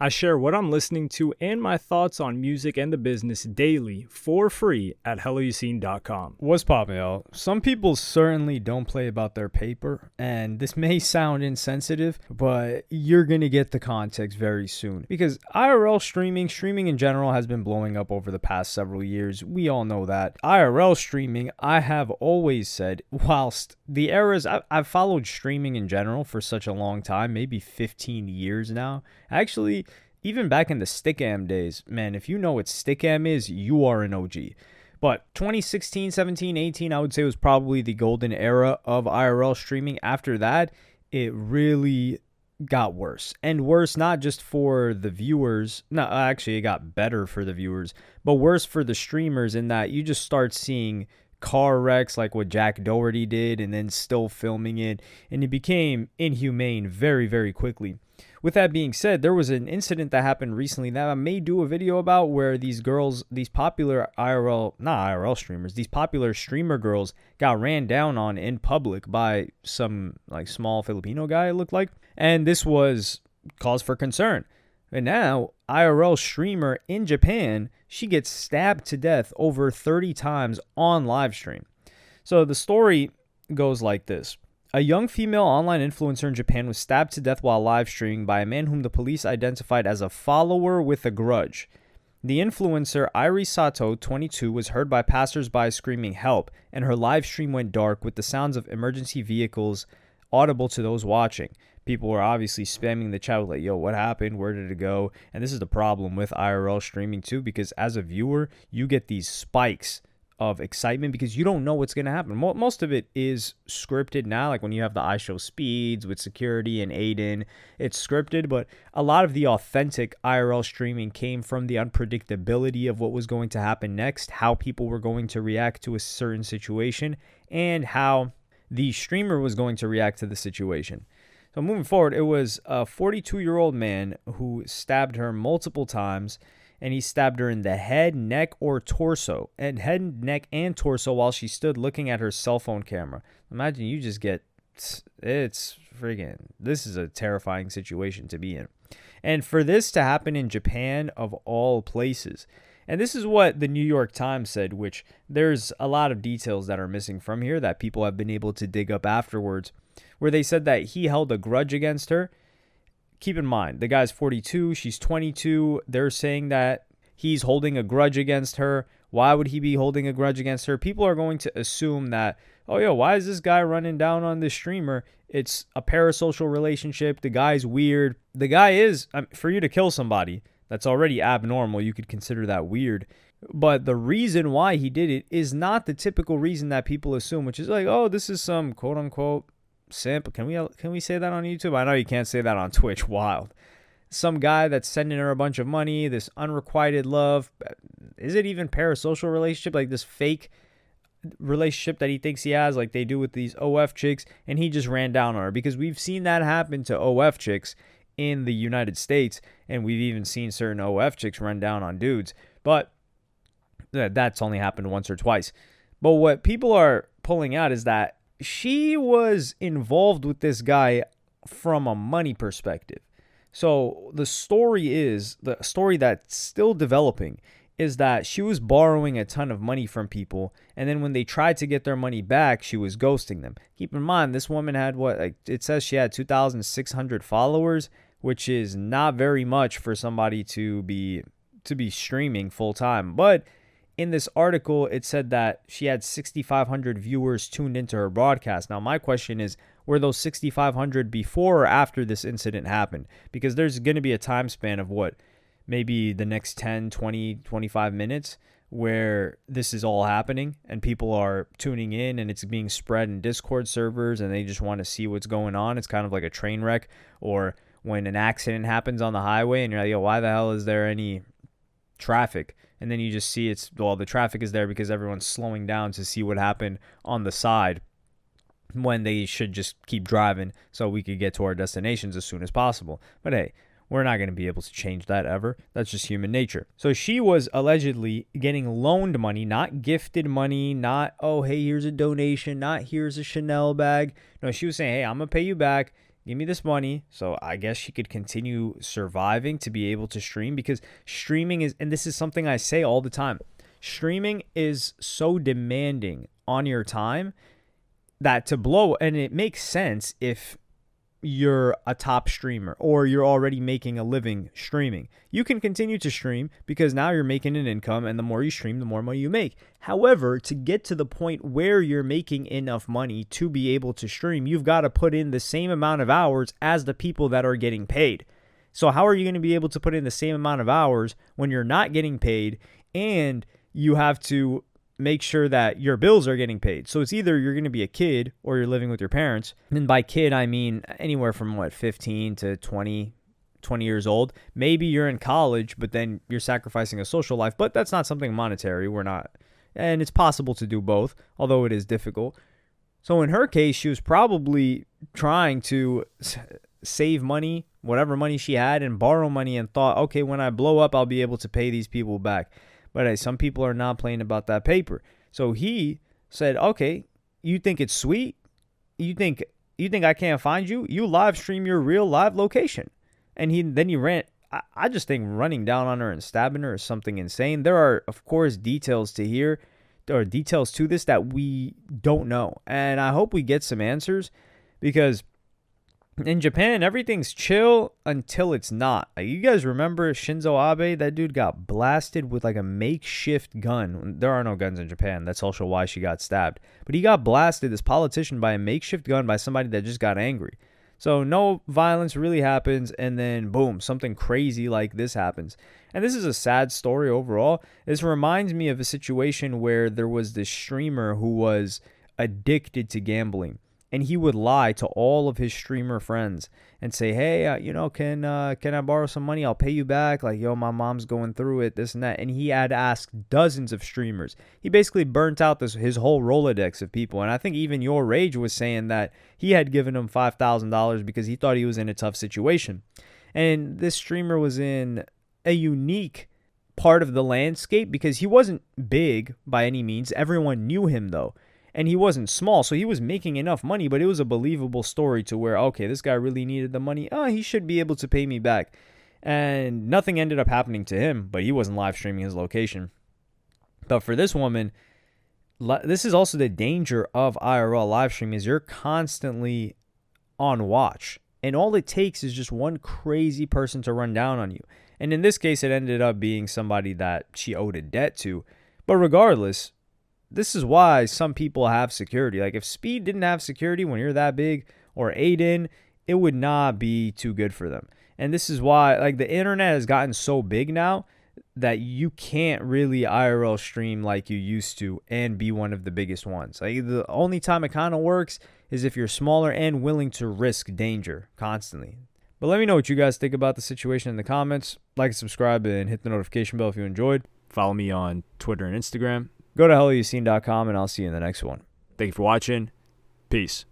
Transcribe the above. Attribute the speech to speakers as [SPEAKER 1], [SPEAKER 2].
[SPEAKER 1] I share what I'm listening to and my thoughts on music and the business daily for free at helloyassine.com.
[SPEAKER 2] What's poppin', y'all? Some people certainly don't play about their paper, and this may sound insensitive, but you're gonna get the context very soon. Because IRL streaming in general has been blowing up over the past several years. We all know that. IRL streaming, I have always said, whilst the eras, I've followed streaming in general for such a long time, maybe 15 years now. Actually, even back in the Stickam days, man, if you know what Stickam is, you are an OG. But 2016, 17, 18, I would say was probably the golden era of IRL streaming. After that, it really got worse. And worse not just for the viewers. No, actually, it got better for the viewers. But worse for the streamers in that you just start seeing car wrecks like what Jack Doherty did and then still filming it. And it became inhumane very, very quickly. With that being said, there was an incident that happened recently that I may do a video about where these girls, these popular these popular streamer girls got ran down on in public by some like small Filipino guy, it looked like. And this was cause for concern. And now, IRL streamer in Japan, she gets stabbed to death over 30 times on live stream. So the story goes like this. A young female online influencer in Japan was stabbed to death while live streaming by a man whom the police identified as a follower with a grudge. The influencer, Irie Sato, 22, was heard by passersby screaming help, and her live stream went dark with the sounds of emergency vehicles audible to those watching. People were obviously spamming the chat with like, yo, what happened? Where did it go? And this is the problem with IRL streaming too, because as a viewer, you get these spikes of excitement because you don't know what's going to happen. Most of it is scripted now, like when you have the iShowSpeeds with security and Aiden, it's scripted, but a lot of the authentic IRL streaming came from the unpredictability of what was going to happen next, how people were going to react to a certain situation, and how the streamer was going to react to the situation. So moving forward, it was a 42-year-old man who stabbed her multiple times, and he stabbed her in the head, neck, or torso, and head, neck, and torso while she stood looking at her cell phone camera. Imagine you just get, it's friggin', this is a terrifying situation to be in. And for this to happen in Japan, of all places, and this is what the New York Times said, which there's a lot of details that are missing from here that people have been able to dig up afterwards, where they said that he held a grudge against her. Keep in mind, the guy's 42, she's 22. They're saying that he's holding a grudge against her. Why would he be holding a grudge against her? People are going to assume that, oh, yo, why is this guy running down on this streamer? It's a parasocial relationship. The guy's weird. The guy is, for you to kill somebody, that's already abnormal. You could consider that weird. But the reason why he did it is not the typical reason that people assume, which is like, oh, this is some quote-unquote simp. Can we say that on YouTube? I know you can't say that on Twitch. Wild. Some guy that's sending her a bunch of money, this unrequited love. Is it even parasocial relationship? Like this fake relationship that he thinks he has, like they do with these OF chicks, and he just ran down on her, because we've seen that happen to OF chicks in the United States, and we've even seen certain OF chicks run down on dudes. But that's only happened once or twice. But what people are pulling out is that she was involved with this guy from a money perspective. So the story that's still developing is that she was borrowing a ton of money from people, and then when they tried to get their money back, she was ghosting them. Keep in mind, this woman had it says she had 2,600 followers, which is not very much for somebody to be streaming full time. But in this article, it said that she had 6,500 viewers tuned into her broadcast. Now, my question is, were those 6,500 before or after this incident happened? Because there's going to be a time span of maybe the next 10, 20, 25 minutes where this is all happening and people are tuning in and it's being spread in Discord servers and they just want to see what's going on. It's kind of like a train wreck, or when an accident happens on the highway and you're like, yo, why the hell is there any traffic? And then you just see the traffic is there because everyone's slowing down to see what happened on the side when they should just keep driving so we could get to our destinations as soon as possible. But hey, we're not going to be able to change that ever. That's just human nature. So she was allegedly getting loaned money, not gifted money, not, oh, hey, here's a donation, not here's a Chanel bag. No, she was saying, hey, I'm going to pay you back. Give me this money so I guess she could continue surviving to be able to stream, because streaming is, and this is something I say all the time, streaming is so demanding on your time that to blow, and it makes sense if you're a top streamer or you're already making a living streaming. You can continue to stream because now you're making an income, and the more you stream, the more money you make. However, to get to the point where you're making enough money to be able to stream, you've got to put in the same amount of hours as the people that are getting paid. So how are you going to be able to put in the same amount of hours when you're not getting paid and you have to make sure that your bills are getting paid? So it's either you're going to be a kid or you're living with your parents. And by kid, I mean anywhere from 15 to 20 years old. Maybe you're in college, but then you're sacrificing a social life, but that's not something monetary. We're not. And it's possible to do both, although it is difficult. So in her case, she was probably trying to save money, whatever money she had, and borrow money, and thought, okay, when I blow up, I'll be able to pay these people back. But hey, some people are not playing about that paper. So he said, okay, you think it's sweet? You think I can't find you? You live stream your real live location. And then he ran. I just think running down on her and stabbing her is something insane. There are, of course, details to here. There are details to this that we don't know. And I hope we get some answers, because in Japan, everything's chill until it's not. You guys remember Shinzo Abe? That dude got blasted with like a makeshift gun. There are no guns in Japan. That's also why she got stabbed. But he got blasted, this politician, by a makeshift gun by somebody that just got angry. So no violence really happens, and then boom, something crazy like this happens. And this is a sad story overall. This reminds me of a situation where there was this streamer who was addicted to gambling. And he would lie to all of his streamer friends and say, hey, can I borrow some money? I'll pay you back. Like, yo, my mom's going through it, this and that. And he had asked dozens of streamers. He basically burnt out his whole Rolodex of people. And I think even Your Rage was saying that he had given him $5,000 because he thought he was in a tough situation. And this streamer was in a unique part of the landscape because he wasn't big by any means. Everyone knew him, though. And he wasn't small, so he was making enough money, but it was a believable story to where, okay, this guy really needed the money. Oh, he should be able to pay me back. And nothing ended up happening to him, but he wasn't live streaming his location. But for this woman, this is also the danger of IRL live streaming, is you're constantly on watch. And all it takes is just one crazy person to run down on you. And in this case, it ended up being somebody that she owed a debt to. But regardless, this is why some people have security. Like if Speed didn't have security when you're that big, or Aiden, it would not be too good for them. And this is why, like, the internet has gotten so big now that you can't really IRL stream like you used to and be one of the biggest ones. Like the only time it kind of works is if you're smaller and willing to risk danger constantly. But let me know what you guys think about the situation in the comments. Like and subscribe and hit the notification bell if you enjoyed.
[SPEAKER 1] Follow me on Twitter and Instagram.
[SPEAKER 2] Go to helloyassine.com and I'll see you in the next one.
[SPEAKER 1] Thank you for watching. Peace.